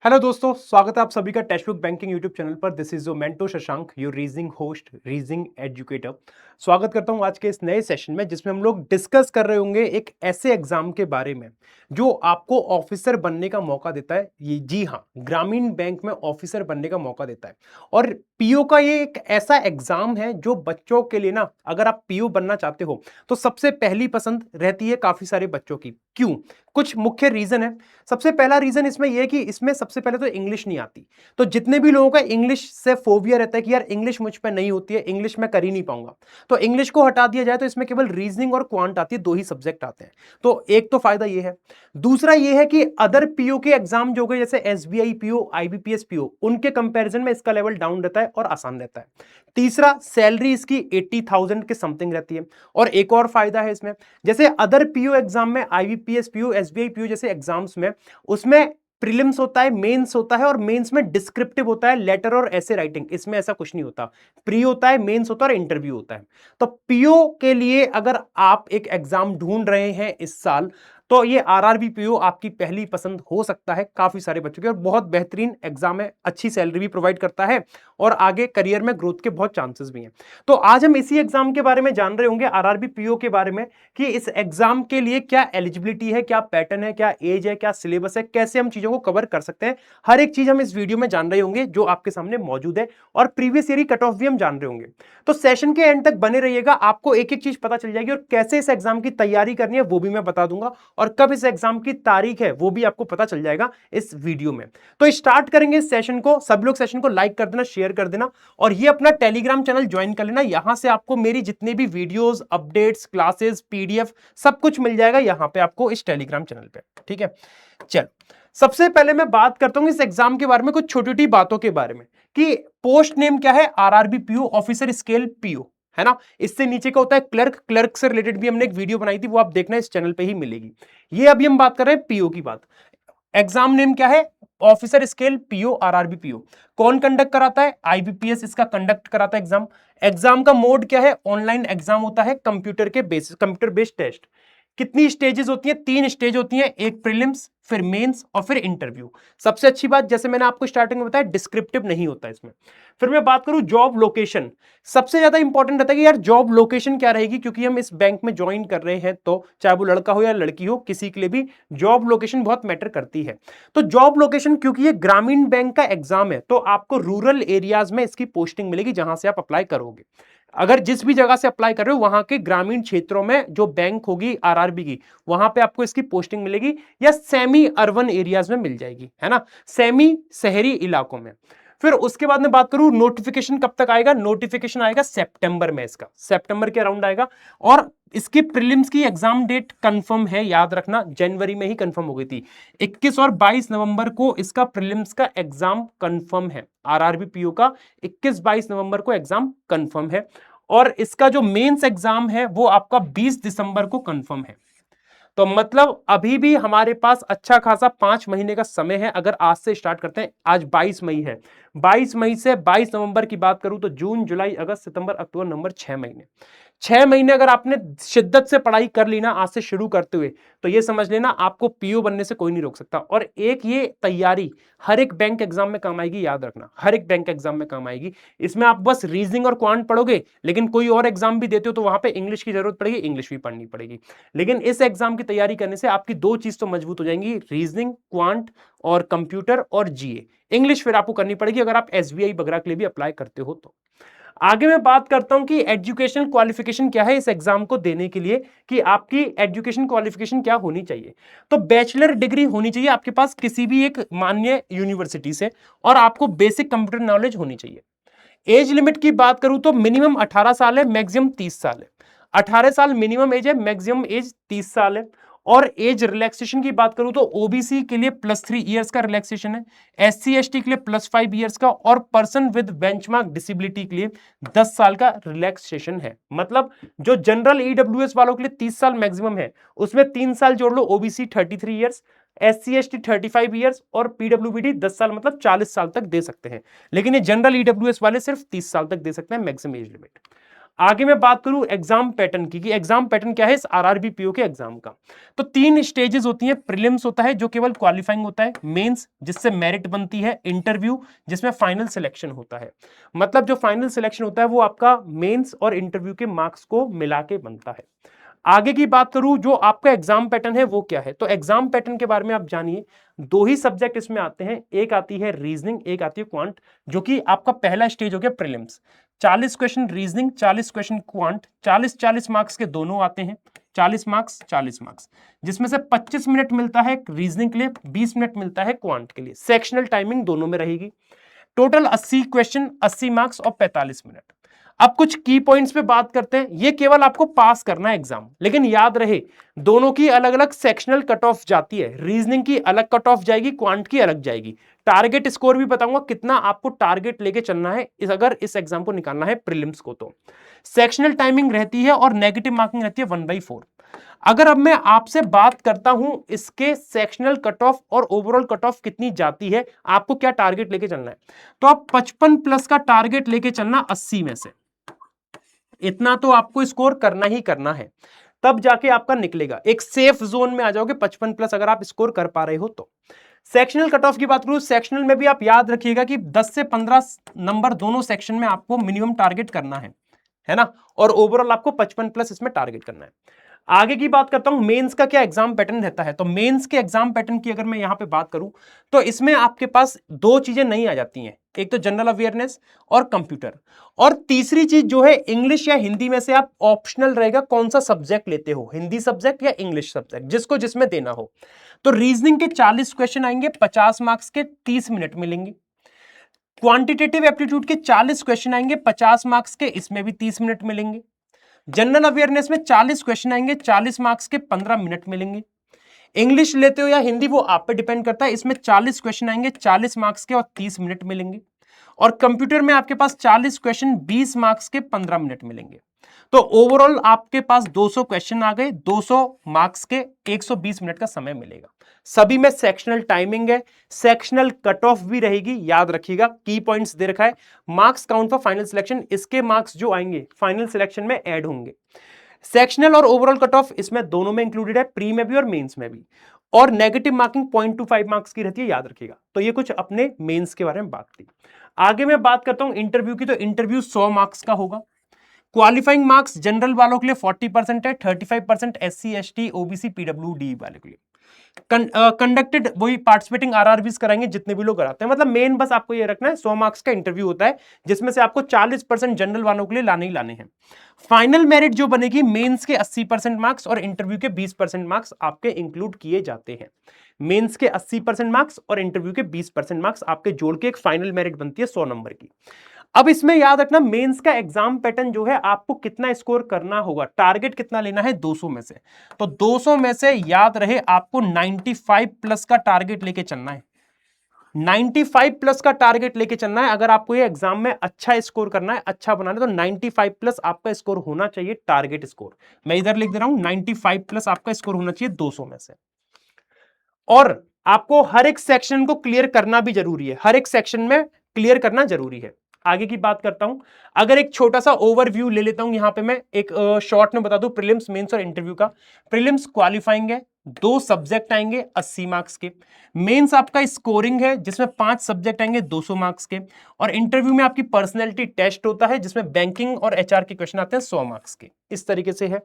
Hello दोस्तों, स्वागत है आप सभी का text book banking YouTube channel पर। This is your mentor Shashank, your reasoning host, reasoning educator. स्वागत करता हूं आज के इस नए सेशन में, जिसमें हम लोग डिस्कस कर रहे होंगे एक ऐसे एग्जाम के बारे में जो आपको ऑफिसर बनने का मौका देता है। ये जी हाँ, ग्रामीण बैंक में ऑफिसर बनने का मौका देता है। और पीओ का ये एक ऐसा एग्जाम है जो बच्चों के लिए ना, अगर आप पीओ बनना चाहते हो तो सबसे पहली पसंद रहती है काफी सारे बच्चों की। क्यों? कुछ मुख्य रीजन है। सबसे पहला रीजन इसमें यह है कि इसमें सबसे पहले तो इंग्लिश नहीं आती। तो जितने भी लोगों का इंग्लिश से फोबिया रहता है कि यार इंग्लिश मुझ पे नहीं होती है, इंग्लिश में कर ही नहीं पाऊंगा, तो इंग्लिश को हटा दिया जाए तो इसमें केवल रीजनिंग और क्वांट आती है, दो ही सब्जेक्ट आते हैं। तो एक तो फायदा यह है। दूसरा यह है कि अदर पीओ के एग्जाम जो गए, जैसे एसबीआई पीओ, आईबीपीएस पीओ, उनके कंपैरिजन में इसका लेवल डाउन रहता है और आसान रहता है। तीसरा, सैलरी इसकी 80,000 के समथिंग रहती है। और एक और फायदा है इसमें, जैसे अदर पीओ एग्जाम में, आईबीपीएस पीओ, एसबीआई पीओ जैसे एग्जाम्स में, उसमें प्रीलिम्स होता है, मेंस होता है, और मेंस में डिस्क्रिप्टिव होता है, लेटर और ऐसे राइटिंग। इसमें ऐसा कुछ नहीं होता। प्री होता है, मेंस होता है और इंटरव्यू होता है। तो पीओ के लिए अगर आप एक एग्जाम ढूंढ रहे हैं इस साल, तो ये आरआरबी पीओ आपकी पहली पसंद हो सकता है काफी सारे बच्चों के। और बहुत बेहतरीन एग्जाम है, अच्छी सैलरी भी प्रोवाइड करता है और आगे करियर में ग्रोथ के बहुत चांसेस भी हैं। तो आज हम इसी एग्जाम के बारे में जान रहे होंगे, आरआरबी पीओ के बारे में, कि इस एग्जाम के लिए क्या एलिजिबिलिटी है, क्या पैटर्न है, क्या एज है, क्या सिलेबस है, कैसे हम चीजों को कवर कर सकते हैं। हर एक चीज हम इस वीडियो में जान रहे होंगे जो आपके सामने मौजूद है, और प्रीवियस ईयर कट ऑफ भी हम जान रहे होंगे। तो सेशन के एंड तक बने रहिएगा, आपको एक एक चीज पता चल जाएगी, और कैसे इस एग्जाम की तैयारी करनी है वो भी मैं बता दूंगा, और कब इस एग्जाम की तारीख है वो भी आपको पता चल जाएगा इस वीडियो में। तो स्टार्ट करेंगे इस सेशन को। सब लोग सेशन को लाइक कर देना, शेयर कर देना, और ये अपना टेलीग्राम चैनल ज्वाइन कर लेना। यहां से आपको मेरी जितने भी वीडियोस, अपडेट्स, क्लासेस, पीडीएफ सब कुछ मिल जाएगा यहां पे आपको इस टेलीग्राम चैनल पे। ठीक है, चलो सबसे पहले मैं बात करता हूं इस एग्जाम के बारे में, कुछ छोटी छोटी बातों के बारे में, कि पोस्ट नेम क्या है, RRB PO, officer scale PO, है ना। इससे नीचे का होता है क्लर्क। क्लर्क से रिलेटेड भी हमने एक वीडियो बनाई थी, वो आप देखना इस चैनल पे ही मिलेगी। ये अभी हम बात कर रहे हैं पीओ की बात। एग्जाम नेम क्या है, officer scale PO, RRB PO. कौन कंडक्ट कराता है, आईबीपीएस इसका कंडक्ट कराता है एग्जाम। एग्जाम का मोड क्या है, ऑनलाइन एग्जाम होता है, कंप्यूटर के बेसिस, कंप्यूटर बेस्ड टेस्ट। कितनी स्टेजेस होती हैं, 3 स्टेज होती हैं, एक प्रीलिम्स, फिर मेंस और फिर इंटरव्यू। सबसे अच्छी बात, जैसे मैंने आपको स्टार्टिंग में बताया, डिस्क्रिप्टिव नहीं होता इसमें। फिर मैं बात करूं जॉब लोकेशन, सबसे ज्यादा इंपॉर्टेंट रहता है कि यार जॉब लोकेशन क्या रहेगी, क्योंकि हम इस बैंक में ज्वाइन कर रहे हैं, तो चाहे वो लड़का हो या लड़की हो, किसी के लिए भी जॉब लोकेशन बहुत मैटर करती है। तो जॉब लोकेशन, क्योंकि ये ग्रामीण बैंक का एग्जाम है, तो आपको रूरल एरियाज में इसकी पोस्टिंग मिलेगी जहां से आप अप्लाई करोगे। अगर जिस भी जगह से अप्लाई कर रहे हो, वहां के ग्रामीण क्षेत्रों में जो बैंक होगी आरआरबी की, वहां पे आपको इसकी पोस्टिंग मिलेगी, या सेमी अर्बन एरियाज में मिल जाएगी, है ना, सेमी शहरी इलाकों में। फिर उसके बाद में बात करूं नोटिफिकेशन कब तक आएगा, नोटिफिकेशन आएगा सितंबर में, इसका सितंबर के अराउंड आएगा। और इसकी प्रीलिम्स की एग्जाम डेट कंफर्म है, याद रखना, जनवरी में ही कंफर्म हो गई थी। 21 और 22 नवंबर को इसका प्रीलिम्स का एग्जाम कंफर्म है, आरआरबी पीओ का 21-22 नवंबर को एग्जाम कंफर्म है। और इसका जो मेंस एग्जाम है वो आपका 20 दिसंबर को कंफर्म है। तो मतलब अभी भी हमारे पास अच्छा खासा 5 महीने का समय है, अगर आज से स्टार्ट करते हैं। आज 22 मई है, 22 मई से 22 नवंबर की बात करूं तो जून, जुलाई, अगस्त, सितंबर, अक्टूबर, नवंबर, 6 महीने। 6 महीने अगर आपने शिद्दत से पढ़ाई कर ली ना आज से शुरू करते हुए, तो ये समझ लेना आपको पीओ बनने से कोई नहीं रोक सकता। और एक ये तैयारी हर एक बैंक एग्जाम में काम आएगी, याद रखना, हर एक बैंक एग्जाम में काम आएगी। इसमें आप बस रीजनिंग और क्वांट पढ़ोगे, लेकिन कोई और एग्जाम भी देते हो तो वहां पे इंग्लिश की जरूरत पड़ेगी, इंग्लिश भी पढ़नी पड़ेगी। लेकिन इस एग्जाम की तैयारी करने से आपकी दो चीज तो मजबूत हो जाएंगी, रीजनिंग, क्वांट और कंप्यूटर और जीए। इंग्लिश फिर आपको करनी पड़ेगी अगर आप एसबीआई वगैरह के लिए भी अप्लाई करते हो तो। आगे मैं बात करता हूं कि एजुकेशनल क्वालिफिकेशन क्या है इस एग्जाम को देने के लिए, कि आपकी एजुकेशन क्वालिफिकेशन क्या होनी चाहिए। तो बैचलर डिग्री होनी चाहिए आपके पास किसी भी एक मान्य यूनिवर्सिटी से, और आपको बेसिक कंप्यूटर नॉलेज होनी चाहिए। एज लिमिट की बात करूं तो मिनिमम 18 साल है, मैक्सिमम 30 साल है। 18 साल मिनिमम एज है, मैक्सिमम एज 30 साल है। और एज रिलैक्सेशन की बात करूं तो ओबीसी के लिए +3 इयर्स का रिलैक्सेशन है, एससी एसटी के लिए +5 इयर्स का, और पर्सन विद बेंचमार्क डिसेबिलिटी के लिए 10 साल का रिलैक्सेशन है। मतलब जो जनरल ईडब्ल्यूएस वालों के लिए 30 साल मैक्सिमम है, उसमें 3 साल जोड़ लो, OBC 33 years, SC ST 35 years, और पीडब्ल्यूबीडी 10 साल, मतलब 40 साल तक दे सकते हैं। लेकिन ये जनरल ईडब्ल्यूएस वाले सिर्फ 30 साल तक दे सकते हैं, मैक्सिमम एज लिमिट। आगे मैं बात करूं एग्जाम पैटर्न की, कि एग्जाम पैटर्न क्या है इस आरआरबी पीओ के एग्जाम का। तो 3 स्टेजेस होती हैं। प्रीलिम्स होता है जो केवल क्वालिफाइंग होता है, मेंस जिससे मेरिट बनती है, इंटरव्यू जिसमें फाइनल सिलेक्शन होता है। मतलब जो फाइनल सिलेक्शन होता है वो आपका मेंस और इंटरव्यू के मार्क्स को मिला के बनता है। आगे की बात करूं जो आपका एग्जाम पैटर्न है वो क्या है, तो एग्जाम पैटर्न के बारे में आप जानिए। 2 ही सब्जेक्ट इसमें आते हैं, एक आती है रीजनिंग, एक आती है क्वांट, जो कि आपका पहला स्टेज हो गया prelims. 40 question reasoning, 40 question quant, 40-40 marks के दोनों आते हैं, 40 मार्क्स 40 मार्क्स, जिसमें से 25 मिनट मिलता है रीजनिंग के लिए, 20 मिनट मिलता है क्वांट के लिए। सेक्शनल टाइमिंग दोनों में रहेगी। टोटल 80 क्वेश्चन, 80 मार्क्स और 45 मिनट। अब कुछ की पॉइंट्स पे बात करते हैं। ये केवल आपको पास करना है एग्जाम, लेकिन याद रहे दोनों की अलग अलग सेक्शनल कट ऑफ जाती है। रीजनिंग की अलग कट ऑफ जाएगी, क्वांट की अलग जाएगी। टारगेट स्कोर भी बताऊंगा कितना आपको टारगेट लेके चलना है अगर इस एग्जाम को निकालना है प्रीलिम्स को। तो सेक्शनल टाइमिंग रहती है और नेगेटिव मार्किंग रहती है 1/4। अगर अब मैं आपसे बात करता हूं इसके सेक्शनल कट ऑफ और ओवरऑल कट ऑफ कितनी जाती है, आपको क्या टारगेट लेके चलना है, तो आप 55 प्लस का टारगेट लेके चलना 80 में से। इतना तो आपको स्कोर करना ही करना है, तब जाके आपका निकलेगा। एक सेफ जोन में आ जाओगे 55 प्लस अगर आप स्कोर कर पा रहे हो तो। सेक्शनल कट ऑफ की बात करूं, सेक्शनल में भी आप याद रखिएगा कि 10 से 15 नंबर दोनों सेक्शन में आपको मिनिमम टारगेट करना है ना, और ओवरऑल आपको 55 प्लस इसमें टारगेट करना है। आगे की बात करता हूं मेंस का क्या एग्जाम पैटर्न रहता है। तो मेंस के एग्जाम पैटर्न की अगर मैं यहां पे बात करूं तो इसमें आपके पास 2 चीजें नहीं आ जाती हैं, एक तो जनरल अवेयरनेस और कंप्यूटर, और तीसरी चीज जो है इंग्लिश या हिंदी में से आप ऑप्शनल रहेगा कौन सा सब्जेक्ट लेते हो, हिंदी सब्जेक्ट या इंग्लिश सब्जेक्ट, जिसको जिसमें देना हो। तो रीजनिंग के 40 क्वेश्चन आएंगे, 50 मार्क्स के 30 मिनट मिलेंगे। क्वांटिटेटिव एप्टीट्यूड के 40 क्वेश्चन आएंगे, 50 मार्क्स के, इसमें भी 30 मिनट मिलेंगे। जनरल अवेयरनेस में 40 क्वेश्चन आएंगे, 40 मार्क्स के 15 मिनट मिलेंगे। इंग्लिश लेते हो या हिंदी वो आप पे डिपेंड करता है, इसमें 40 क्वेश्चन आएंगे, 40 मार्क्स के और 30 मिनट मिलेंगे। और कंप्यूटर में आपके पास 40 क्वेश्चन, 20 मार्क्स के 15 मिनट मिलेंगे। तो ओवरऑल आपके पास 200 क्वेश्चन आ गए, 200 मार्क्स के, 120 मिनट का समय मिलेगा। सभी में सेक्शनल टाइमिंग है, सेक्शनल कट ऑफ भी रहेगी, याद रखिएगा। की पॉइंट्स दे रखा है, marks count for final selection, इसके मार्क्स जो आएंगे फाइनल सिलेक्शन में ऐड होंगे। सेक्शनल और ओवरऑल कट ऑफ इसमें दोनों में इंक्लूडेड है, प्री में भी और मेंस में भी। और नेगेटिव मार्किंग 0.25 मार्क्स की रहती है, याद रखिएगा। तो ये कुछ अपने मेंस के बारे में बात थी। आगे मैं बात करता हूं इंटरव्यू की। तो इंटरव्यू 100 मार्क्स का होगा। क्वालिफाइंग मार्क्स जनरल वालों के लिए 40% है, 35% SC ST OBC PWD वाले के लिए। कंडक्टेड वही पार्टिसिपेटिंग आरआरबीज कराएंगे जितने भी लोग कराते हैं। मतलब मेन बस आपको ये रखना है 100 मार्क्स का इंटरव्यू होता है, जिसमें से आपको 40% जनरल वालों के लिए लाने ही लाने हैं। फाइनल मेरिट जो बनेगी मेंस के 80% मार्क्स और इंटरव्यू के 20% मार्क्स आपके इंक्लूड किए जाते हैं। मेंस के 80% मार्क्स और इंटरव्यू के 20% मार्क्स आपके जोड़ के एक फाइनल मेरिट बनती है 100 नंबर की। अब इसमें याद रखना मेंस का एग्जाम पैटर्न जो है, आपको कितना स्कोर करना होगा, टारगेट कितना लेना है 200 में से। तो 200 में से याद रहे आपको 95 प्लस का टारगेट लेके चलना है। 95 प्लस का टारगेट लेके चलना है। अगर आपको ये एग्जाम में अच्छा स्कोर करना है, अच्छा बनाना है, तो 95 प्लस आपका स्कोर होना चाहिए, टारगेट स्कोर। मैं इधर लिख दे रहा हूं 95 प्लस आपका स्कोर होना चाहिए 200 में से। और आपको हर एक सेक्शन को क्लियर करना भी जरूरी है, हर एक सेक्शन में क्लियर करना जरूरी है। आगे की बात करता हूं, अगर एक छोटा सा ओवरव्यू ले लेता हूं यहां पे, मैं एक शॉर्ट में बता दूं प्रीलिम्स मेंस और इंटरव्यू का। प्रीलिम्स क्वालिफाइंग है, 2 सब्जेक्ट आएंगे 80 मार्क्स के। मेंस आपका स्कोरिंग है जिसमें 5 सब्जेक्ट आएंगे 200 मार्क्स के। और इंटरव्यू में आपकी पर्सनैलिटी टेस्ट होता है जिसमें बैंकिंग और HR के क्वेश्चन आते हैं 100 मार्क्स के। इस तरीके से है।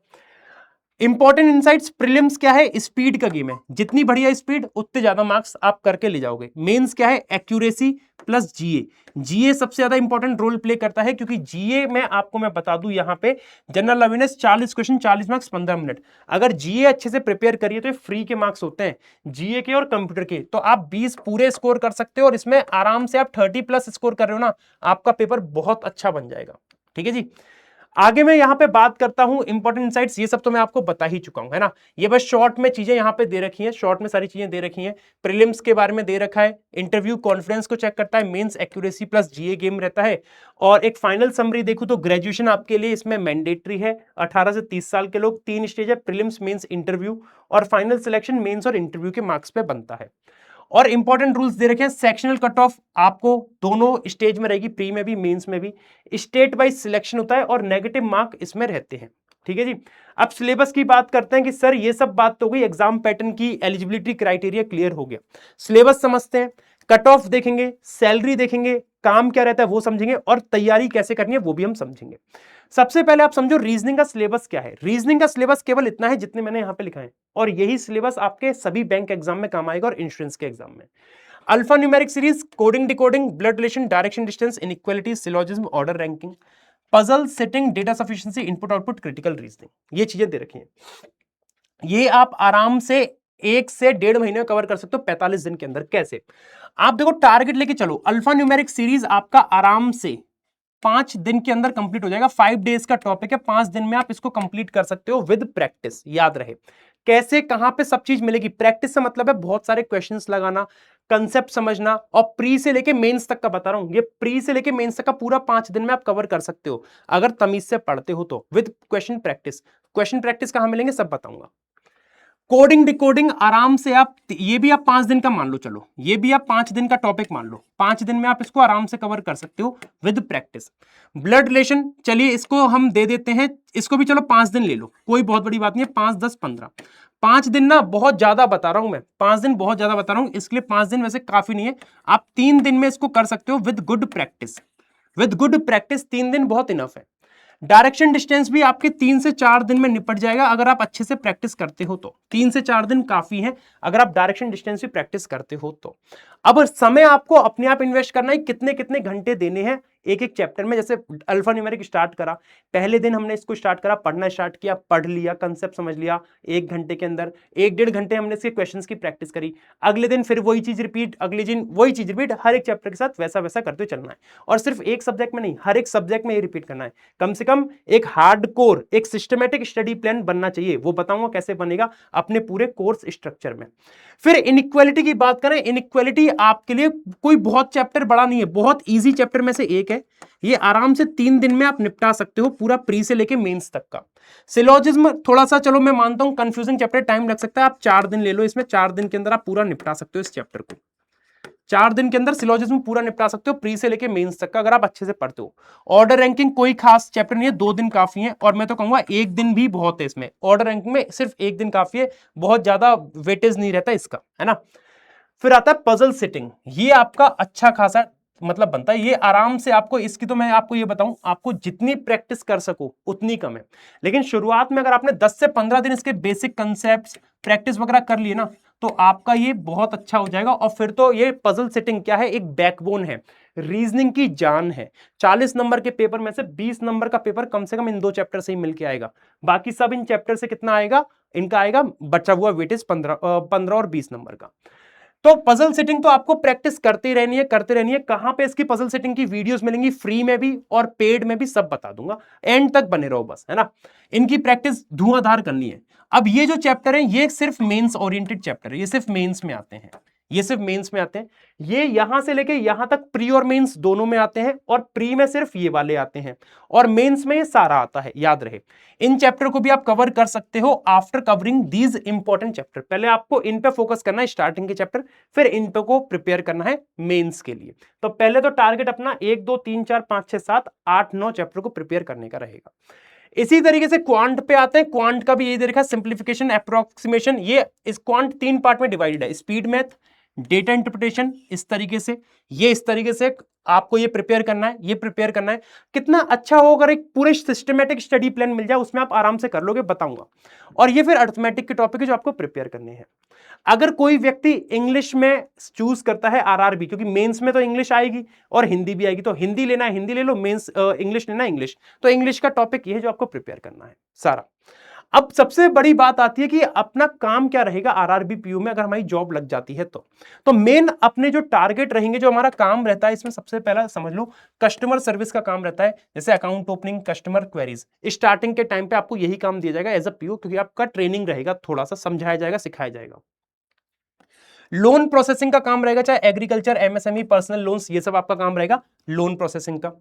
इंपॉर्टेंट इनसाइट्स, प्रीलिम्स क्या है, स्पीड का गेम है, जितनी बढ़िया स्पीड उतने ज्यादा मार्क्स आप करके ले जाओगे। मेंस क्या है, एक्यूरेसी प्लस जीए। जीए सबसे ज्यादा इंपॉर्टेंट रोल प्ले करता है, क्योंकि जीए में आपको मैं बता दूं यहां पे general awareness 40 question 40 marks 15 minute. अगर जीए अच्छे से प्रिपेयर करिए तो फ्री के मार्क्स होते हैं जीए के और कंप्यूटर के, तो आप 20 पूरे स्कोर कर सकते हो और इसमें आराम से आप 30 प्लस स्कोर कर रहे हो ना, आपका पेपर बहुत अच्छा बन जाएगा। ठीक है जी। आगे मैं यहां पे बात करता हूं इंपॉर्टेंट इनसाइट्स, ये सब तो मैं आपको बता ही चुका हूं, है ना। ये बस शॉर्ट में चीजें यहां पे दे रखी हैं, शॉर्ट में सारी चीजें दे रखी हैं। प्रीलिम्स के बारे में दे रखा है, इंटरव्यू कॉन्फिडेंस को चेक करता है, मेंस एक्यूरेसी प्लस जीए गेम रहता है। और एक फाइनल समरी देखूं तो ग्रेजुएशन आपके लिए इसमें मैंडेटरी है, 18 से 30 साल के लोग। 3 स्टेज है, प्रीलिम्स मेंस इंटरव्यू, और फाइनल सिलेक्शन मेंस और इंटरव्यू के मार्क्स पे बनता है। और इंपॉर्टेंट रूल्स दे रखे हैं, सेक्शनल कट ऑफ आपको दोनों स्टेज में रहेगी, प्री में भी मेंस में भी, स्टेट वाइज सिलेक्शन होता है और नेगेटिव मार्क इसमें रहते हैं। ठीक है जी। अब सिलेबस की बात करते हैं कि सर ये सब बात तो हुई, एग्जाम पैटर्न की एलिजिबिलिटी क्राइटेरिया क्लियर हो गया, सिलेबस समझते हैं, कट ऑफ देखेंगे, सैलरी देखेंगे, काम क्या रहता है वो समझेंगे और तैयारी कैसे करनी है वो भी हम समझेंगे। सबसे पहले आप समझो रीजनिंग का सिलेबस क्या है। रीजनिंग का सिलेबस केवल इतना है जितने मैंने यहां पे लिखा है, और यही सिलेबस आपके सभी बैंक एग्जाम में काम आएगा और इंश्योरेंस के एग्जाम में। Alpha numeric series, coding decoding, blood relation, direction distance, inequality, syllogism, order ranking, puzzle setting, data sufficiency, input output, critical reasoning, ये चीजें दे रखी हैं। ये आप आराम से 1 से 1.5 महीने में कवर कर सकते हो 45 दिन के अंदर। कैसे? आप देखो टारगेट लेके चलो, अल्फा न्यूमेरिक सीरीज आपका आराम से 5 दिन के अंदर कंप्लीट हो जाएगा। 5 डेज का टॉपिक है, 5 दिन में आप इसको कंप्लीट कर सकते हो विद प्रैक्टिस। याद रहे कैसे, कहां पे सब चीज मिलेगी। प्रैक्टिस से मतलब है बहुत सारे क्वेश्चंस लगाना, कंसेप्ट समझना, और प्री से लेके मेंस तक का बता रहा हूं, ये प्री से लेके मेंस तक का पूरा 5 दिन में आप कवर कर सकते हो अगर तमीज से पढ़ते हो तो, with question practice. Question practice कहां मिलेंगे सब बताऊंगा। कोडिंग डिकोडिंग आराम से आप, ये भी आप 5 दिन का मान लो, चलो ये भी आप 5 दिन का टॉपिक मान लो, 5 दिन में आप इसको आराम से कवर कर सकते हो विद प्रैक्टिस। ब्लड रिलेशन, चलिए इसको हम दे देते हैं, इसको भी चलो 5 दिन ले लो, कोई बहुत बड़ी बात नहीं है, 5 10 15, 5 दिन ना बहुत ज्यादा बता रहा हूं मैं, 5 दिन बहुत ज्यादा बता रहा हूं, इसके लिए 5 दिन वैसे काफी नहीं है, आप 3 दिन में इसको कर सकते हो with good practice. With good practice 3 दिन बहुत इनफ है। डायरेक्शन डिस्टेंस भी आपके 3 से 4 दिन में निपट जाएगा अगर आप अच्छे से प्रैक्टिस करते हो तो, 3 से 4 दिन काफी है अगर आप डायरेक्शन डिस्टेंस भी प्रैक्टिस करते हो तो। अब समय आपको अपने आप इन्वेस्ट करना है, कितने कितने घंटे देने हैं एक एक चैप्टर में। जैसे अल्फा न्यूमेरिक स्टार्ट करा, पहले दिन हमने इसको स्टार्ट करा, पढ़ना स्टार्ट किया, पढ़ लिया, कंसेप्ट समझ लिया 1 घंटे के अंदर, 1-1.5 घंटे हमने इसके क्वेश्चंस की प्रैक्टिस करी। अगले दिन फिर वही चीज रिपीट, अगले दिन वही चीज रिपीट, हर एक चैप्टर के साथ वैसा वैसा करते चलना है। और सिर्फ एक सब्जेक्ट में नहीं, हर एक सब्जेक्ट में ये रिपीट करना है। कम से कम एक हार्डकोर, एक सिस्टमैटिक स्टडी प्लान बनना चाहिए, वो बताऊंगा कैसे बनेगा अपने पूरे कोर्स स्ट्रक्चर में। फिर इनइक्वालिटी की बात करें, इनइक्वालिटी आपके लिए कोई बहुत चैप्टर बड़ा नहीं है, बहुत इजी चैप्टर में से एक है, ये आराम से 3 दिन में आप निपटा सकते हो पूरा प्री से लेके मेंस तक का। सिलोजिज्म थोड़ा सा चलो मैं मानता हूं कंफ्यूजिंग चैप्टर, टाइम लग सकता है, आप 4 दिन ले लो, इसमें 4 दिन के अंदर आप पूरा निपटा सकते हो इस चैप्टर को। 4 दिन के अंदर सिलोजिज्म पूरा निपटा सकते हो प्री से लेके मेंस तक का अगर आप अच्छे से पढ़ते हो। ऑर्डर रैंकिंग कोई खास चैप्टर नहीं है, 2 दिन काफी है, और मैं तो कहूंगा 1 दिन भी बहुत है इसमें। ऑर्डर रैंकिंग में सिर्फ 1 दिन काफी है, बहुत ज्यादा वेटेज नहीं रहता इसका, है ना। फिर आता है पजल सेटिंग, ये आपका अच्छा खासा मतलब बनता है, ये आराम से आपको, इसकी तो मैं आपको ये बताऊं, आपको जितनी प्रैक्टिस कर सको उतनी कम है, लेकिन शुरुआत में अगर आपने 10 से 15 दिन इसके बेसिक कंसेप्ट प्रैक्टिस वगैरह कर लिए ना, तो आपका ये बहुत अच्छा हो जाएगा। और फिर तो ये पजल सेटिंग क्या है, एक बैकबोन है, रीजनिंग की जान है। 40 नंबर के पेपर में से 20 नंबर का पेपर कम से कम इन 2 चैप्टर से ही मिलके आएगा, बाकी सब इन चैप्टर से कितना आएगा, इनका आएगा बचा हुआ वेटेज 15 और 20 नंबर का। तो पजल सेटिंग तो आपको प्रैक्टिस करते रहनी है, करते रहनी है। कहां पे इसकी पजल सेटिंग की वीडियोस मिलेंगी, फ्री में भी और पेड में भी, सब बता दूंगा, एंड तक बने रहो बस, है ना। इनकी प्रैक्टिस धुआंधार करनी है। अब ये जो चैप्टर है ये सिर्फ मेंस ओरिएंटेड चैप्टर है, ये सिर्फ मेंस में आते हैं, ये सिर्फ मेंस में आते हैं। ये यहां से लेके यहां तक प्री और मेंस दोनों में आते हैं, और प्री में सिर्फ ये वाले आते हैं, और मेंस में ये सारा आता है, याद रहे। इन चैप्टर को भी आप कवर कर सकते हो after covering these important chapter. पहले आपको इन पे फोकस करना है स्टार्टिंग के चैप्टर, फिर इन पे को प्रिपेयर करना है मेंस के लिए। तो पहले तो टारगेट अपना 1 2 3 4 5 6 7 8 9 चैप्टर को प्रिपेयर करने का रहेगा। इसी तरीके से क्वांट पे आते हैं, क्वांट का भी यही देखा, सिंप्लीफिकेशन, अप्रोक्सीमेशन। ये इस क्वांट 3 पार्ट में डिवाइडेड है, स्पीड मैथ, डेटा इंटरप्रिटेशन, इस तरीके से, ये इस तरीके से आपको ये प्रिपेयर करना है, ये प्रिपेयर करना है। कितना अच्छा हो अगर एक पूरे सिस्टमेटिक स्टडी प्लान मिल जाए, उसमें आप आराम से कर लोगे, बताऊंगा। और ये फिर अरिथमेटिक के टॉपिक है जो आपको प्रिपेयर करने हैं। अगर कोई व्यक्ति इंग्लिश में चूज करता है आरआरबी, क्योंकि मेंस में तो इंग्लिश आएगी और हिंदी भी आएगी, तो हिंदी लेना है हिंदी ले लो, मेंस इंग्लिश लेना है इंग्लिश, तो इंग्लिश का टॉपिक ये है जो आपको प्रिपेयर करना है सारा। अब सबसे बड़ी बात आती है कि अपना काम क्या रहेगा आरआरबी पीयू में अगर हमारी जॉब लग जाती है तो मेन अपने जो टारगेट रहेंगे, जो हमारा काम रहता है इसमें, सबसे पहला समझ लो कस्टमर सर्विस का काम रहता है, जैसे account opening, customer queries. Starting के टाइम पे आपको यही काम दिया जाएगा एज अ पीयू, क्योंकि आपका ट्रेनिंग रहेगा, थोड़ा सा समझाया जाएगा, सिखाया जाएगा। लोन प्रोसेसिंग का काम रहेगा, चाहे एग्रीकल्चर, एमएसएमई, पर्सनल लोन्स, ये सब आपका काम रहेगा लोन प्रोसेसिंग का।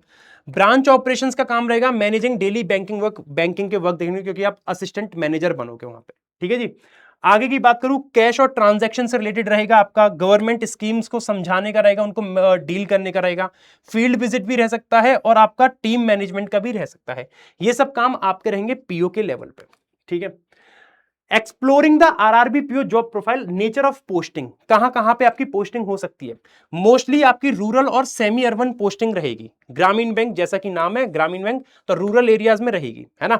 ब्रांच ऑपरेशंस का काम रहेगा managing daily banking work, banking के वर्क देखेंगे, क्योंकि आप असिस्टेंट मैनेजर बनोगे वहां पे, ठीक है जी। आगे की बात करूं, कैश और ट्रांजैक्शन से रिलेटेड रहेगा आपका, गवर्नमेंट स्कीम्स को समझाने का रहेगा, उनको डील करने का रहेगा, फील्ड विजिट भी रह सकता है और आपका टीम मैनेजमेंट का भी रह सकता है। ये सब काम आपके रहेंगे पीओ के लेवल पे, ठीक है। Exploring the RRB PO job profile, nature of posting, कहां कहां पे आपकी पोस्टिंग हो सकती है। मोस्टली आपकी रूरल और सेमी अर्बन पोस्टिंग रहेगी। ग्रामीण बैंक, जैसा कि नाम है ग्रामीण बैंक, तो रूरल एरियाज में रहेगी, है ना।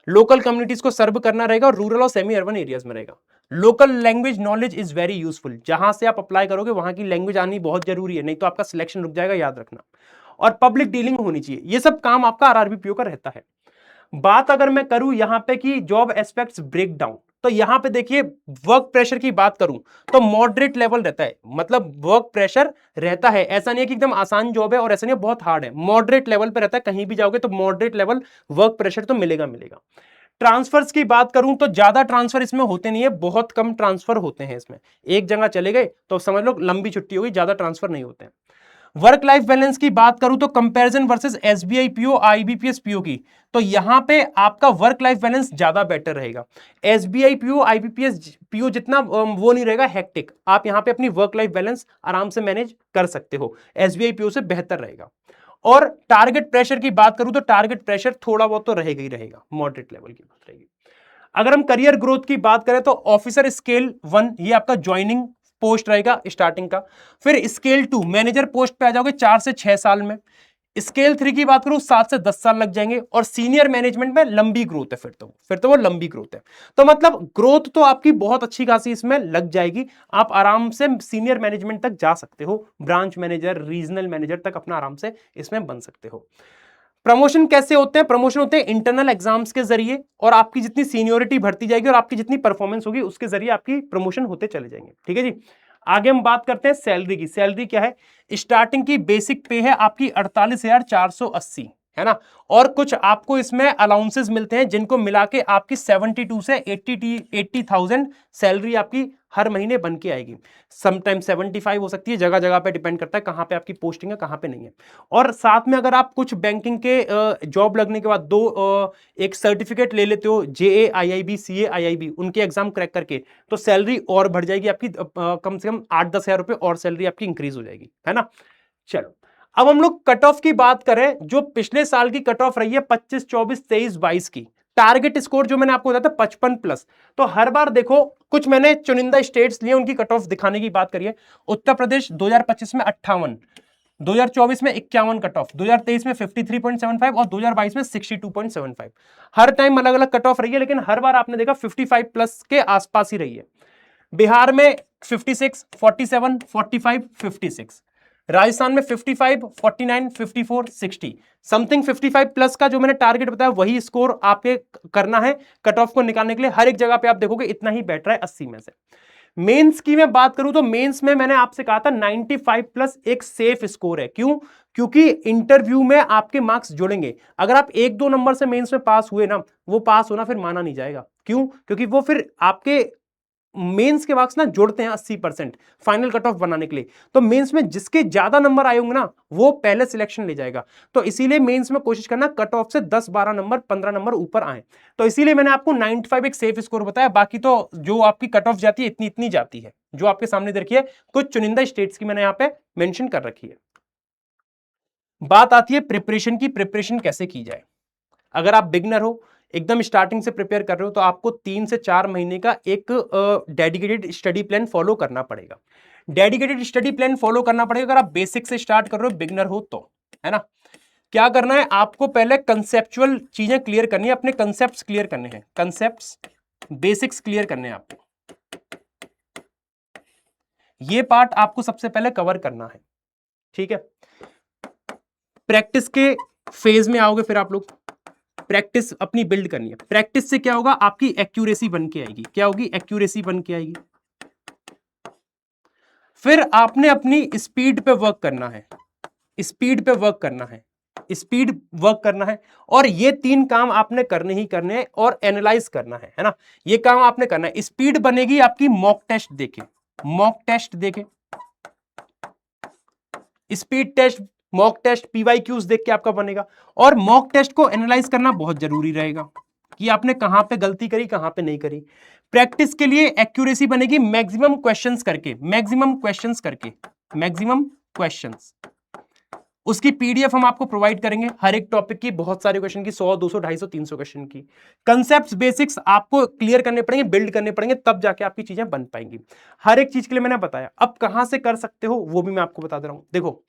लोकल कम्युनिटीज को सर्व करना रहेगा और रूरल और सेमी अर्बन एरियाज में रहेगा। Local language knowledge is very useful, जहां से आप अप्लाई करोगे वहां की लैंग्वेज आनी बहुत जरूरी है, नहीं तो आपका सिलेक्शन रुक जाएगा, याद रखना। और पब्लिक डीलिंग होनी चाहिए। ये सब काम आपका आरआरबी पीओ का रहता है। बात अगर मैं करूं यहां पे कि जॉब एस्पेक्ट्स ब्रेकडाउन, तो यहां पे देखिए वर्क प्रेशर की बात करूं तो मॉडरेट लेवल रहता है, मतलब वर्क प्रेशर रहता है, ऐसा नहीं है कि एकदम आसान जॉब है और ऐसा नहीं है बहुत हार्ड है, मॉडरेट लेवल पे रहता है। कहीं भी जाओगे तो मॉडरेट लेवल वर्क प्रेशर तो मिलेगा मिलेगा। ट्रांसफर्स की बात करूं तो ज्यादा ट्रांसफर इसमें होते नहीं है, बहुत कम ट्रांसफर होते हैं इसमें। एक जगह चले गए तो समझ लो लंबी छुट्टी होगी, ज्यादा ट्रांसफर नहीं होते हैं। वर्क लाइफ बैलेंस की बात करूं तो comparison versus SBI PO IBPS PO की, तो यहां पे आपका वर्क लाइफ बैलेंस ज्यादा बेटर रहेगा। एसबीआई पीओ आईबीपीएस पीओ जितना वो नहीं रहेगा हेक्टिक, आप यहां पे अपनी वर्क लाइफ बैलेंस आराम से मैनेज कर सकते हो, एसबीआई पीओ से बेहतर रहेगा। और टारगेट प्रेशर की बात करूं तो टारगेट प्रेशर थोड़ा बहुत तो रहेगा ही रहेगा, मॉडरेट लेवल की बात रहेगी। अगर हम करियर ग्रोथ की बात करें तो ऑफिसर स्केल 1 ये आपका ज्वाइनिंग पोस्ट रहेगा स्टार्टिंग का। फिर स्केल 2 मैनेजर पोस्ट पे आ जाओगे 4 से 6 साल में। स्केल 3 की बात करूं 7 से 10 साल लग जाएंगे। और सीनियर मैनेजमेंट में लंबी ग्रोथ है, फिर तो वो लंबी ग्रोथ है। तो मतलब ग्रोथ तो आपकी बहुत अच्छी खासी इसमें लग जाएगी, आप आराम से सीनियर मैनेजमेंट तक जा सकते हो, ब्रांच मैनेजर रीजनल मैनेजर तक अपना आराम से इसमें बन सकते हो। प्रमोशन कैसे होते हैं? प्रमोशन होते हैं इंटरनल एग्जाम्स के जरिए, और आपकी जितनी सीनियोरिटी बढ़ती जाएगी और आपकी जितनी परफॉर्मेंस होगी उसके जरिए आपकी प्रमोशन होते चले जाएंगे, ठीक है जी। आगे हम बात करते हैं सैलरी की। सैलरी क्या है? स्टार्टिंग की बेसिक पे है आपकी 48,480, है ना। और कुछ आपको इसमें अलाउंसेस मिलते हैं जिनको मिला के आपकी 72 से 80,000 सैलरी आपकी हर महीने बन के आएगी। समटाइम 75 हो सकती है, जगह जगह पे डिपेंड करता है कहां पे आपकी पोस्टिंग है कहां पे नहीं है। और साथ में अगर आप कुछ बैंकिंग के जॉब लगने के बाद एक सर्टिफिकेट ले लेते हो, JAIIB CAIIB, उनके एग्जाम क्रैक करके, तो सैलरी और बढ़ जाएगी आपकी, कम से कम 8-10 हजार रुपए और सैलरी आपकी इंक्रीज हो जाएगी, है ना। चलो अब हम लोग कट ऑफ की बात करें, जो पिछले साल की कट ऑफ रही है 25, 24, 23, 22 की, टारगेट स्कोर जो मैंने आपको बताया था 55+। तो हर बार देखो, कुछ मैंने चुनिंदा स्टेट्स लिए उनकी कट ऑफ दिखाने की बात करिए। उत्तर प्रदेश 2025 में 58, 2024 में 51 कट ऑफ, 2023 में 53.75 और 2022 में 62.75। हर टाइम अलग अलग कट ऑफ रही है, लेकिन हर बार आपने देखा 55+ के आसपास ही रही है। बिहार में 56, 47, 45, 56, राजस्थान में 55, 49, 54, 60, समथिंग 55+ का जो मैंने टारगेट बताया वही स्कोर आपके करना है कट ऑफ को निकालने के लिए। हर एक जगह पे आप देखोगे इतना ही बैठ रहा है 80 में से। मेंस की मैं बात करूं तो मेंस में मैंने आपसे कहा था 95+ एक सेफ स्कोर है। क्यों? क्योंकि इंटरव्यू में आपके मार्क्स जुड़ेंगे। अगर आप 1-2 नंबर से मेंस में पास हुए ना, वो पास होना फिर माना नहीं जाएगा। क्यों? क्योंकि वो फिर आपके मेंस के मार्क्स ना जोड़ते हैं 80% फाइनल कट ऑफ बनाने के लिए। तो मेंस में जिसके ज्यादा नंबर आए होंगे ना, वो पहले सिलेक्शन ले जाएगा। तो इसीलिए मेंस में कोशिश करना कट ऑफ से 10-12 नंबर 15 नंबर ऊपर आए। तो इसीलिए मैंने आपको 95 एक सेफ स्कोर बताया। बाकी तो जो आपकी कट ऑफ जाती है इतनी इतनी जाती है, जो आपके सामने देखिए कुछ चुनिंदा स्टेट्स की मैंने यहां पे मेंशन कर रखी है। बात आती है प्रिपरेशन की, प्रिपरेशन कैसे की जाए। अगर आप बिगनर हो, एकदम स्टार्टिंग से प्रिपेयर कर रहे हो, तो आपको 3 से 4 महीने का एक डेडिकेटेड स्टडी प्लान फॉलो करना पड़ेगा। डेडिकेटेड स्टडी प्लान फॉलो करना पड़ेगा अगर आप बेसिक से स्टार्ट कर रहे हो, बिगनर हो तो, है ना। क्या करना है आपको? पहले कंसेप्चुअल चीजें क्लियर करनी है, अपने कंसेप्ट क्लियर करने हैं, कंसेप्ट बेसिक्स क्लियर करने हैं आपको। ये पार्ट आपको सबसे पहले कवर करना है, ठीक है। प्रैक्टिस के फेज में आओगे, फिर आप लोग प्रैक्टिस अपनी बिल्ड करनी है। प्रैक्टिस से क्या होगा? आपकी एक्यूरेसी बन के आएगी। क्या होगी? एक्यूरेसी बन के आएगी। फिर आपने अपनी स्पीड पे वर्क करना है, स्पीड पे वर्क करना है, स्पीड वर्क करना है। और ये 3 काम आपने करने ही करने हैं, और एनालाइज करना है ना। ये काम आपने करना है। स्पीड बनेगी आपकी मॉक टेस्ट देके, मॉक टेस्ट देके, speed test, mock test, PYQs देख के आपका बनेगा। और मॉक टेस्ट को एनालाइज करना बहुत जरूरी रहेगा कि आपने कहां पे गलती करी, कहां पे नहीं करी। प्रैक्टिस के लिए एक्यूरेसी बनेगी मैक्सिमम क्वेश्चंस करके, मैक्सिमम क्वेश्चंस करके, मैक्सिमम क्वेश्चंस। उसकी पीडीएफ हम आपको प्रोवाइड करेंगे हर एक टॉपिक की, बहुत सारे क्वेश्चन की, 100 200 250 300 क्वेश्चन की। कंसेप्ट्स बेसिक्स आपको क्लियर करने पड़ेंगे, बिल्ड करने पड़ेंगे, तब जाके आपकी चीजें बन पाएंगी। हर एक चीज के लिए मैंने बताया। अब कहां से कर सकते हो वो भी मैं आपको बता दे रहा हूं। देखो,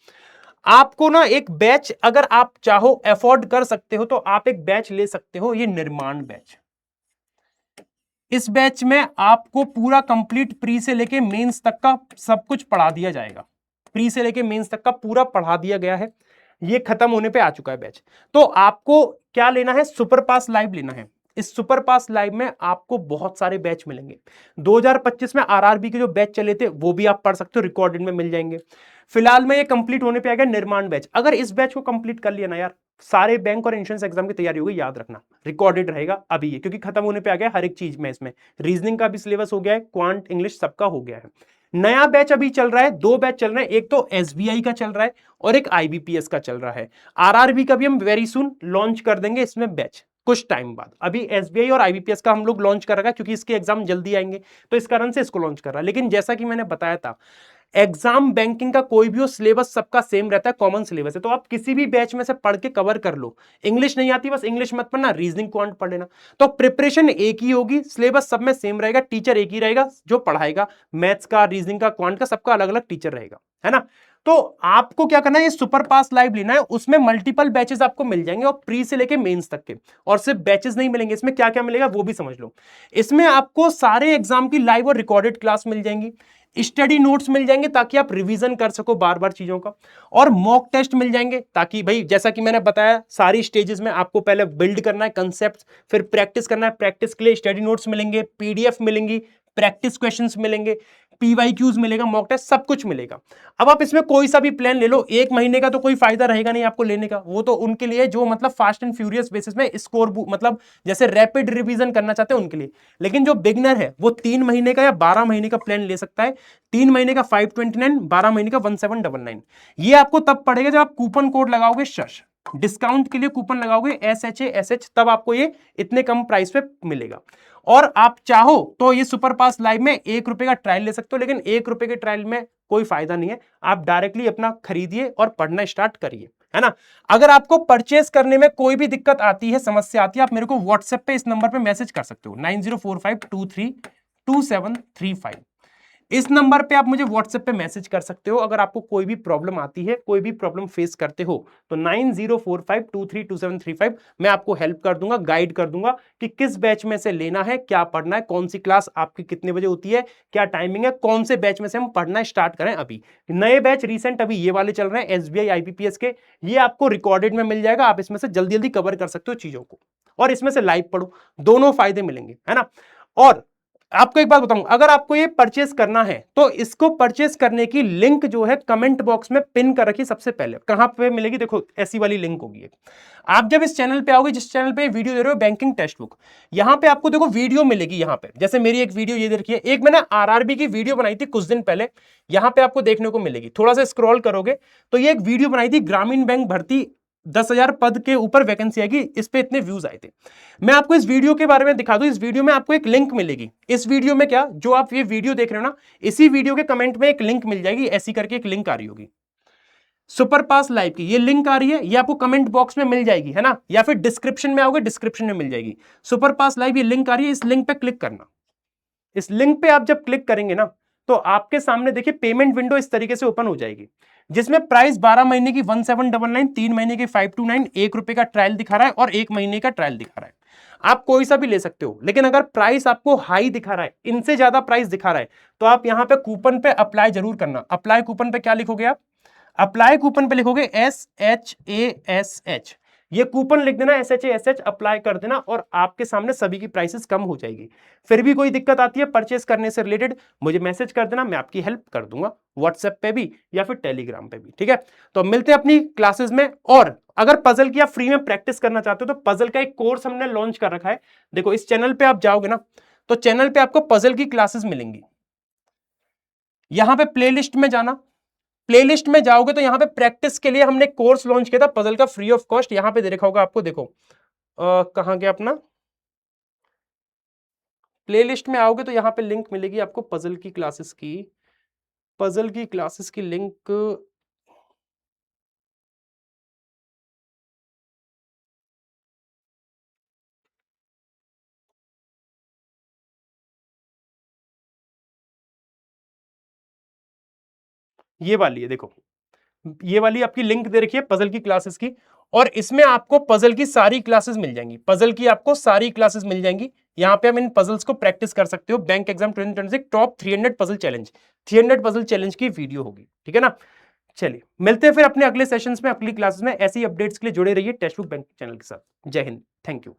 आपको ना एक बैच अगर आप चाहो अफोर्ड कर सकते हो तो आप एक बैच ले सकते हो, ये निर्माण बैच। इस बैच में आपको पूरा कंप्लीट प्री से लेके मेंस तक का सब कुछ पढ़ा दिया जाएगा। प्री से लेके मेंस तक का पूरा पढ़ा दिया गया है, ये खत्म होने पे आ चुका है बैच। तो आपको क्या लेना है, सुपर पास लाइव लेना है। इस सुपर पास लाइव में आपको बहुत सारे बैच मिलेंगे। 2025 में आरआरबी के जो बैच चले थे वो भी आप पढ़ सकते हो, रिकॉर्डेड में मिल जाएंगे। फिलहाल में ये कंप्लीट होने पे आ गया निर्माण बैच। अगर इस बैच को कंप्लीट कर लिया ना यार, सारे बैंक और इंश्योरेंस एग्जाम की तैयारी होगी, याद रखना। रिकॉर्डेड रहेगा अभी ये, क्योंकि खत्म होने पे आ गया हर एक चीज में। इसमें रीजनिंग का भी सिलेबस हो गया है, क्वांट इंग्लिश सबका हो गया है। नया बैच अभी चल रहा है, दो बैच चल रहे हैं, एक तो एसबीआई का चल रहा है और एक आईबीपीएस का चल रहा है। आरआरबी का भी हम वेरी सुन लॉन्च कर देंगे इसमें बैच, कुछ टाइम बाद। अभी एसबीआई और आईबीपीएस का हम लोग लॉन्च कर रखा है क्योंकि इसके एग्जाम जल्दी आएंगे, तो इस कारण से इसको लॉन्च कर रहा है। लेकिन जैसा कि मैंने बताया था, एग्जाम बैंकिंग का कोई भी हो, सिलेबस सबका सेम रहता है, कॉमन सिलेबस है। तो आप किसी भी बैच में से पढ़ के कवर कर लो। इंग्लिश नहीं आती बस इंग्लिश मत पढ़ना, रीजनिंग क्वांट पढ़ लेना। तो प्रिपरेशन एक ही होगी, सिलेबस सब में सेम रहेगा, टीचर एक ही रहेगा जो पढ़ाएगा। मैथ्स का, रीजनिंग का, क्वांट का, सबका अलग अलग टीचर रहेगा, है ना। तो आपको क्या करना है, ये सुपर पास लाइव लेना है। उसमें मल्टीपल बैचेस आपको मिल जाएंगे और प्री से लेके मेंस तक के। और सिर्फ बैचेस नहीं मिलेंगे, इसमें क्या क्या मिलेगा वो भी समझ लो। इसमें आपको सारे एग्जाम की लाइव और रिकॉर्डेड क्लास मिल जाएंगी, स्टडी नोट्स मिल जाएंगे ताकि आप रिवीजन कर सको बार बार चीजों का, और मॉक टेस्ट मिल जाएंगे ताकि भाई जैसा कि मैंने बताया सारी स्टेजेस में आपको पहले बिल्ड करना है कंसेप्ट, फिर प्रैक्टिस करना है। प्रैक्टिस के लिए स्टडी नोट्स मिलेंगे, पीडीएफ मिलेंगी, प्रैक्टिस क्वेश्चंस मिलेंगे, पीवाईक्यूज मिलेगा, मॉक टेस्ट सब कुछ मिलेगा। अब आप इसमें कोई सा भी प्लान ले लो, एक महीने का तो कोई फायदा रहेगा नहीं आपको लेने का, वो तो उनके लिए जो मतलब फास्ट एंड फ्यूरियस बेसिस में स्कोर मतलब जैसे रैपिड रिवीजन करना चाहते हैं उनके लिए। लेकिन जो बिगनर है वो 3 महीने का या 12 महीने का प्लान ले सकता है। 3 महीने का 529, 12 महीने का 1799। ये आपको तब पड़ेगा जब आप कूपन कोड लगाओगे शश, डिस्काउंट के लिए कूपन लगाओगे SHASH, तब आपको ये इतने कम प्राइस पे मिलेगा। और आप चाहो तो ये सुपर पास लाइव में 1 रुपए का ट्रायल ले सकते हो, लेकिन 1 रुपए के ट्रायल में कोई फायदा नहीं है। आप डायरेक्टली अपना खरीदिए और पढ़ना स्टार्ट करिए, है ना। अगर आपको परचेस करने में कोई भी दिक्कत आती है, समस्या आती है, आप मेरे को व्हाट्सएप पे इस नंबर पे मैसेज कर सकते हो, 9045232735। इस नंबर पे आप मुझे व्हाट्सएप पे मैसेज कर सकते हो अगर आपको कोई भी प्रॉब्लम आती है, कोई भी प्रॉब्लम फेस करते हो तो 9045232735। मैं आपको हेल्प कर दूंगा, गाइड कर दूंगा कि किस बैच में से लेना है, क्या पढ़ना है, कौन सी क्लास आपकी कितने बजे होती है, क्या टाइमिंग है, कौन से बैच में से हम पढ़ना स्टार्ट करें। अभी नए बैच रिसेंट अभी ये वाले चल रहे हैं एसबीआई आईबीपीएस के, ये आपको रिकॉर्डेड में मिल जाएगा। आप इसमें से जल्दी जल्दी कवर कर सकते हो चीजों को, और इसमें से लाइव पढ़ो, दोनों फायदे मिलेंगे, है ना। और आपको एक बात बताऊं, अगर आपको ये परचेस करना है तो इसको परचेस करने की लिंक जो है कमेंट बॉक्स में पिन कर रखी सबसे पहले। कहां पे मिलेगी, देखो ऐसी वाली लिंक होगी। आप जब इस चैनल पे आओगे, जिस चैनल पे वीडियो दे रहे हो बैंकिंग टेक्स्ट बुक, यहां पे आपको देखो वीडियो मिलेगी। यहां पे जैसे मेरी एक वीडियो ये देखिए, एक मैंने आरआरबी की वीडियो बनाई थी कुछ दिन पहले, यहां पे आपको देखने को मिलेगी। थोड़ा सा स्क्रॉल करोगे तो ये एक वीडियो बनाई थी, ग्रामीण बैंक भर्ती 10,000 पद के ऊपर वैकेंसी आएगी, इस पे इतने व्यूज आए थे। मैं आपको इस वीडियो के बारे में दिखा दूं, इस वीडियो में आपको एक लिंक मिलेगी। इस वीडियो में क्या, जो आप ये वीडियो देख रहे हो ना, इसी वीडियो के कमेंट में एक लिंक मिल जाएगी, ऐसी करके एक लिंक आ रही होगी सुपर पास लाइव की, ये लिंक आ रही है, ये आपको कमेंट बॉक्स में मिल जाएगी, है ना, या फिर डिस्क्रिप्शन में आओगे, डिस्क्रिप्शन में मिल जाएगी सुपर पास लाइव, ये लिंक आ रही है, इस लिंक पे क्लिक करना। इस लिंक पे आप जब क्लिक करेंगे ना, तो आपके सामने देखिए पेमेंट विंडो इस तरीके से ओपन हो जाएगी, जिसमें प्राइस 12 महीने की 1799, 3 महीने की 529, 1 रुपए का ट्रायल दिखा रहा है और 1 महीने का ट्रायल दिखा रहा है। आप कोई सा भी ले सकते हो, लेकिन अगर प्राइस आपको हाई दिखा रहा है, इनसे ज्यादा प्राइस दिखा रहा है, तो आप यहां पे कूपन पे अप्लाई जरूर करना। अप्लाई कूपन पे क्या लिखोगे आप, अप्लाई कूपन पे लिखोगे SHASH, ये कूपन लिख देना, SHASH अप्लाई कर देना, और आपके सामने सभी की प्राइसेस कम हो जाएगी। फिर भी कोई दिक्कत आती है परचेस करने से रिलेटेड, मुझे मैसेज कर देना, मैं आपकी हेल्प कर दूंगा, व्हाट्सएप पे भी या फिर टेलीग्राम पे भी, ठीक है। तो मिलते हैं अपनी क्लासेस में। और अगर पजल की आप फ्री में प्रैक्टिस करना चाहते हो तो पजल का एक कोर्स हमने लॉन्च कर रखा है। देखो इस चैनल पे आप जाओगे ना, तो चैनल पे आपको पजल की क्लासेस मिलेंगी। यहां पे प्लेलिस्ट में जाना, प्लेलिस्ट में जाओगे तो यहां पे प्रैक्टिस के लिए हमने कोर्स लॉन्च किया था पजल का, फ्री ऑफ कॉस्ट। यहां पे दे रखा होगा आपको, देखो कहां गया अपना प्लेलिस्ट में आओगे तो यहाँ पे लिंक मिलेगी आपको पजल की क्लासेस की, पजल की क्लासेस की लिंक ये वाली है, देखो ये वाली आपकी लिंक दे रखी है पजल की क्लासेस की, और इसमें आपको पजल की सारी क्लासेस मिल जाएंगी, पजल की आपको सारी क्लासेस मिल जाएंगी। यहां पे हम इन पजल्स को प्रैक्टिस कर सकते हो। Bank exam 2026 top 300 puzzle challenge, 300 puzzle challenge की वीडियो होगी, ठीक है ना। चलिए मिलते हैं फिर अपने अगले सेशंस में, अगली क्लासेस में। ऐसी अपडेट्स के लिए जुड़े रहिए टेक्स्ट बुक बैंक चैनल के साथ। जय हिंद, थैंक यू।